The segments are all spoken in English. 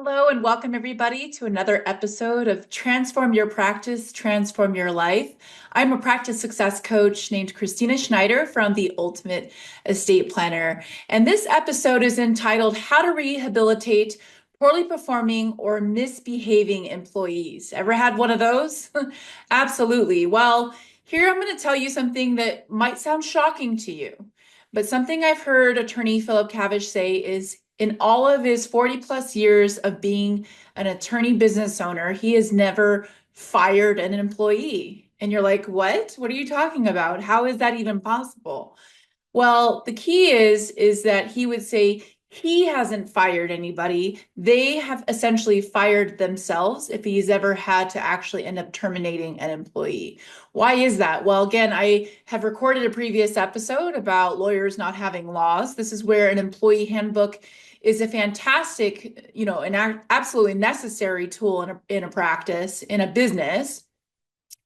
Hello and welcome everybody to another episode of Transform Your Practice, Transform Your Life. I'm a practice success coach named Kristina Schneider from The Ultimate Estate Planner. And this episode is entitled How to Rehabilitate Poorly Performing or Misbehaving Employees. Ever had one of those? Absolutely. Well, here I'm going to tell you something that might sound shocking to you, but something I've heard attorney Philip Cavish say is in all of his 40 plus years of being an attorney business owner, he has never fired an employee. And you're like, what? What are you talking about? How is that even possible? Well, the key is that he would say he hasn't fired anybody. They have essentially fired themselves if he's ever had to actually end up terminating an employee. Why is that? Well, again, I have recorded a previous episode about lawyers not having laws. This is where an employee handbook is a fantastic, an absolutely necessary tool in a practice, in a business,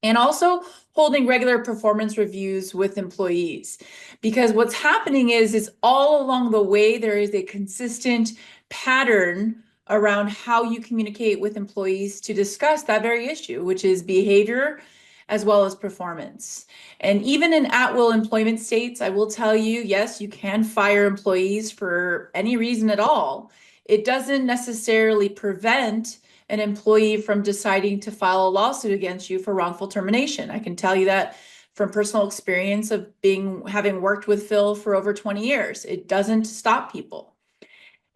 and also holding regular performance reviews with employees. Because what's happening is all along the way, there is a consistent pattern around how you communicate with employees to discuss that very issue, which is behavior as well as performance. And even in at-will employment states, I will tell you, yes, you can fire employees for any reason at all. It doesn't necessarily prevent an employee from deciding to file a lawsuit against you for wrongful termination. I can tell you that from personal experience of having worked with Phil for over 20 years. It doesn't stop people.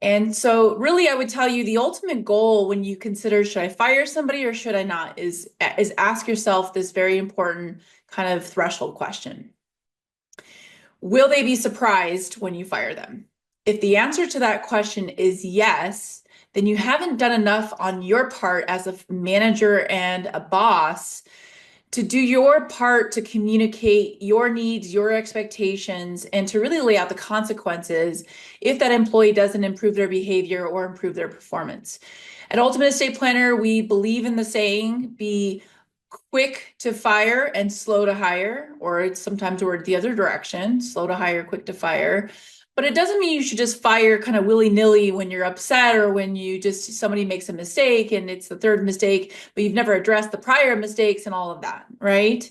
And so really I would tell you the ultimate goal when you consider should I fire somebody or should I not is ask yourself this very important kind of threshold question. Will they be surprised when you fire them? If the answer to that question is yes, then you haven't done enough on your part as a manager and a boss to do your part to communicate your needs, your expectations, and to really lay out the consequences if that employee doesn't improve their behavior or improve their performance. At Ultimate Estate Planner, we believe in the saying, be quick to fire and slow to hire, or it's sometimes word the other direction, slow to hire, quick to fire. But it doesn't mean you should just fire kind of willy-nilly when you're upset or when somebody makes a mistake and it's the third mistake, but you've never addressed the prior mistakes and all of that, right?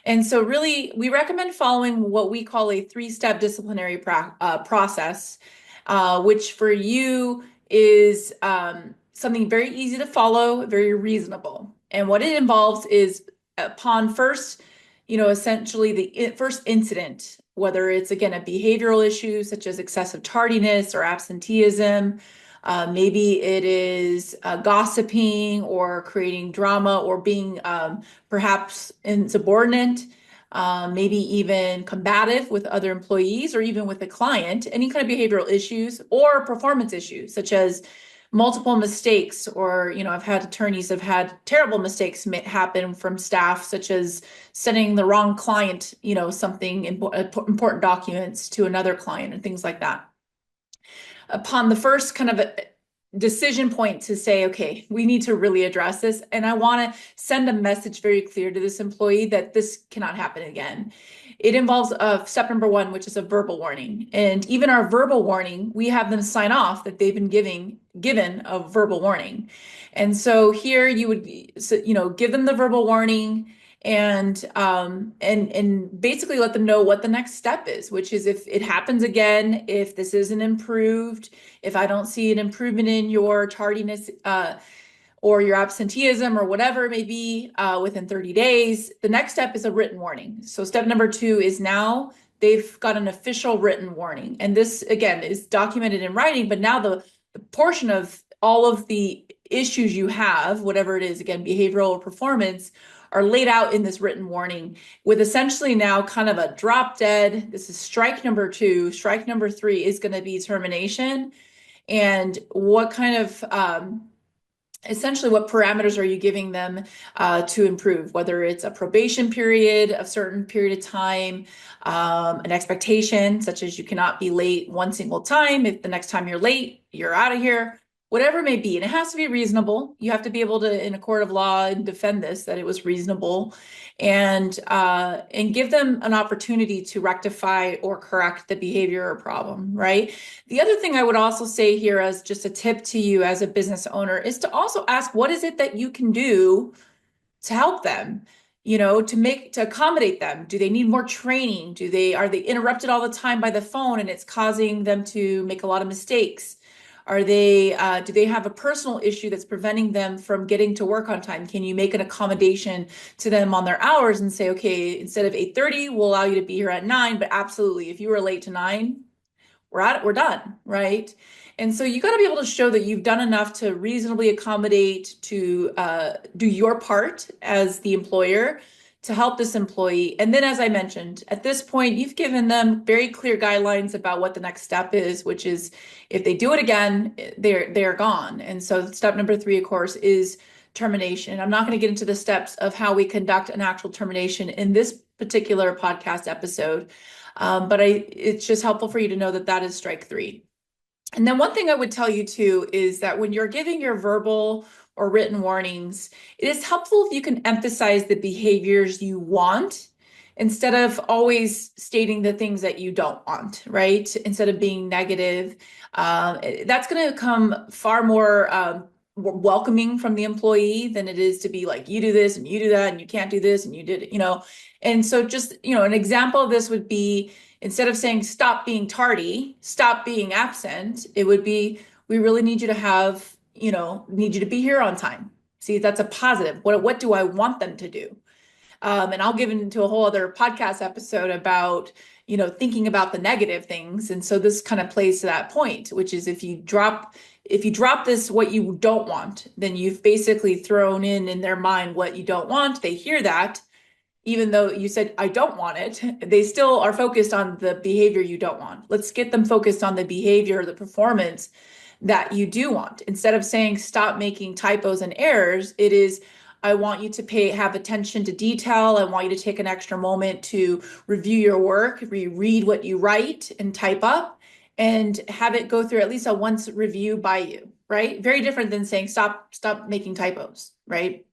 And so really, we recommend following what we call a three-step disciplinary process, which for you is something very easy to follow, very reasonable. And what it involves is upon first, essentially the first incident, whether it's, again, a behavioral issue such as excessive tardiness or absenteeism, maybe it is gossiping or creating drama or being perhaps insubordinate, maybe even combative with other employees or even with the client, any kind of behavioral issues or performance issues such as multiple mistakes, or I've had attorneys have had terrible mistakes happen from staff, such as sending the wrong client something important documents to another client and things like that. Upon the first kind of a decision point to say, okay, we need to really address this, and I want to send a message very clear to this employee that this cannot happen again. It involves step number one, which is a verbal warning. And even our verbal warning, we have them sign off that they've been given a verbal warning. And so here you would, give them the verbal warning and basically let them know what the next step is, which is if it happens again, if this isn't improved, if I don't see an improvement in your tardiness, or your absenteeism or whatever it may be within 30 days, the next step is a written warning. So step number two is now they've got an official written warning. And this, again, is documented in writing, but now the portion of all of the issues you have, whatever it is, again, behavioral or performance, are laid out in this written warning with essentially now kind of a drop dead. This is strike number two. Strike number three is going to be termination. And what kind of essentially what parameters are you giving them to improve, whether it's a probation period, a certain period of time, an expectation such as you cannot be late one single time. If the next time you're late, you're out of here. whatever it may be. And it has to be reasonable. You have to be able to, in a court of law, defend this, that it was reasonable, and give them an opportunity to rectify or correct the behavior or problem, right? The other thing I would also say here as just a tip to you as a business owner is to also ask, what is it that you can do to help them, to accommodate them? Do they need more training? Are they interrupted all the time by the phone and it's causing them to make a lot of mistakes? Do they have a personal issue that's preventing them from getting to work on time? Can you make an accommodation to them on their hours and say, okay, instead of 8:30, we'll allow you to be here at 9, but absolutely, if you were late to 9, we're done, right? And so you got to be able to show that you've done enough to reasonably accommodate, to do your part as the employer to help this employee. And then, as I mentioned, at this point, you've given them very clear guidelines about what the next step is, which is if they do it again, they're gone. And so step number 3, of course, is termination. I'm not going to get into the steps of how we conduct an actual termination in this particular podcast episode. But it's just helpful for you to know that that is strike 3. And then one thing I would tell you too is that when you're giving your verbal or written warnings, it is helpful if you can emphasize the behaviors you want instead of always stating the things that you don't want, right? Instead of being negative. That's going to come far more welcoming from the employee than it is to be like, you do this and you do that and you can't do this and you did it. And so just, an example of this would be, instead of saying, stop being tardy, stop being absent, it would be, we really need you to have, need you to be here on time. See, that's a positive. What do I want them to do? And I'll give into a whole other podcast episode about, thinking about the negative things. And so this kind of plays to that point, which is if you drop this, what you don't want, then you've basically thrown in their mind what you don't want. They hear that. Even though you said, I don't want it, they still are focused on the behavior you don't want. Let's get them focused on the behavior, the performance that you do want. Instead of saying, stop making typos and errors, it is, I want you to have attention to detail. I want you to take an extra moment to review your work, reread what you write and type up, and have it go through at least a once review by you, right? Very different than saying, stop making typos, right?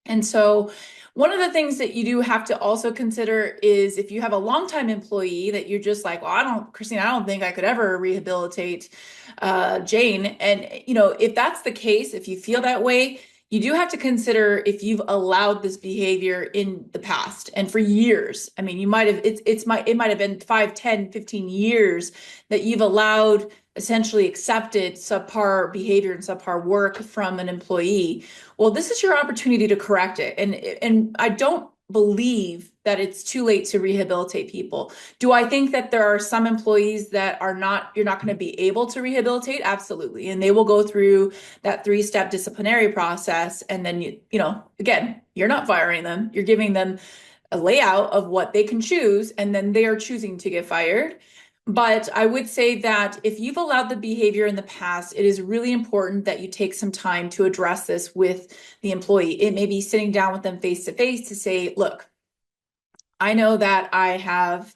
And so one of the things that you do have to also consider is if you have a longtime employee that you're just like, well, Kristina, I don't think I could ever rehabilitate Jane. And, if that's the case, if you feel that way, you do have to consider if you've allowed this behavior in the past and for years. I mean, it might have been 5, 10, 15 years that you've allowed, essentially accepted subpar behavior and subpar work from an employee. Well, this is your opportunity to correct it. And I don't believe that it's too late to rehabilitate people. Do I think that there are some employees that you're not going to be able to rehabilitate? Absolutely. And they will go through that 3-step disciplinary process. And then, again, you're not firing them. You're giving them a layout of what they can choose, and then they are choosing to get fired. But I would say that if you've allowed the behavior in the past, it is really important that you take some time to address this with the employee. It may be sitting down with them face to face to say, look, I know that I have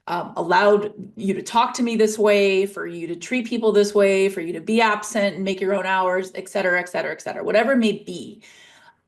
allowed you to talk to me this way, for you to treat people this way, for you to be absent and make your own hours, et cetera, et cetera, et cetera, whatever it may be.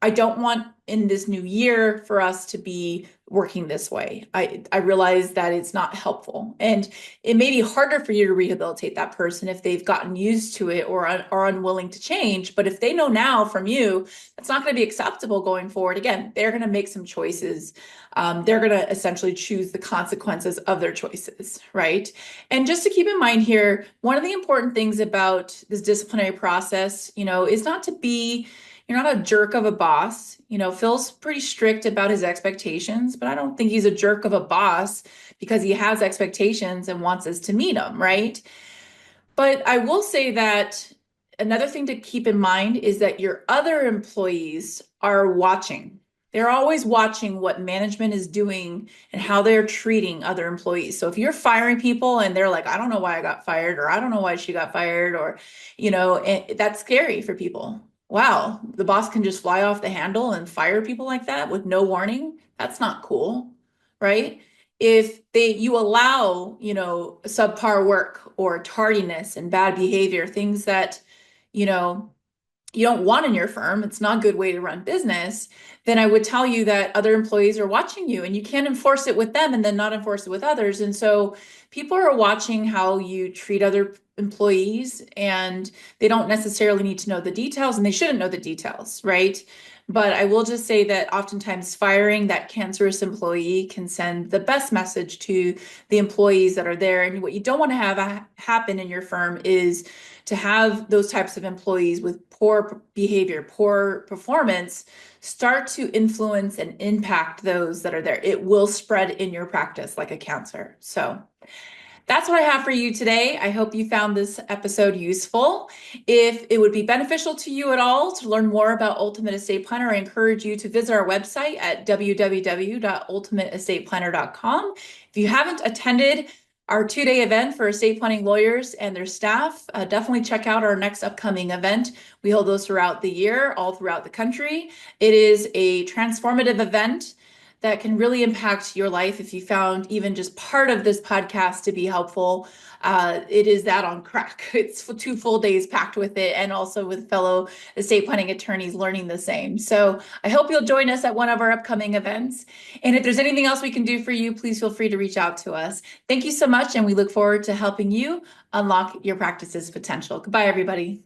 I don't want in this new year for us to be working this way. I realize that it's not helpful, and it may be harder for you to rehabilitate that person if they've gotten used to it or are unwilling to change. But if they know now from you, that's not going to be acceptable going forward. Again, they're going to make some choices. They're going to essentially choose the consequences of their choices, right? And just to keep in mind here, one of the important things about this disciplinary process, is not to be, you're not a jerk of a boss. Phil's pretty strict about his expectations, but I don't think he's a jerk of a boss because he has expectations and wants us to meet them, right? But I will say that another thing to keep in mind is that your other employees are watching. They're always watching what management is doing and how they're treating other employees. So if you're firing people and they're like, I don't know why I got fired, or I don't know why she got fired, or, that's scary for people. Wow, the boss can just fly off the handle and fire people like that with no warning. That's not cool, right? If you allow, subpar work or tardiness and bad behavior, things that, you know, you don't want in your firm, it's not a good way to run business, then I would tell you that other employees are watching you and you can't enforce it with them and then not enforce it with others. And so people are watching how you treat other employees, and they don't necessarily need to know the details, and they shouldn't know the details, right? But I will just say that oftentimes firing that cancerous employee can send the best message to the employees that are there. And what you don't want to have happen in your firm is to have those types of employees with poor behavior, poor performance, start to influence and impact those that are there. It will spread in your practice like a cancer. So that's what I have for you today. I hope you found this episode useful. If it would be beneficial to you at all to learn more about Ultimate Estate Planner, I encourage you to visit our website at www.ultimateestateplanner.com. If you haven't attended our 2-day event for estate planning lawyers and their staff, definitely check out our next upcoming event. We hold those throughout the year, all throughout the country. It is a transformative event that can really impact your life. If you found even just part of this podcast to be helpful, it is that on crack. It's 2 full days packed with it, and also with fellow estate planning attorneys learning the same. So I hope you'll join us at one of our upcoming events. And if there's anything else we can do for you, please feel free to reach out to us. Thank you so much, and we look forward to helping you unlock your practice's potential. Goodbye, everybody.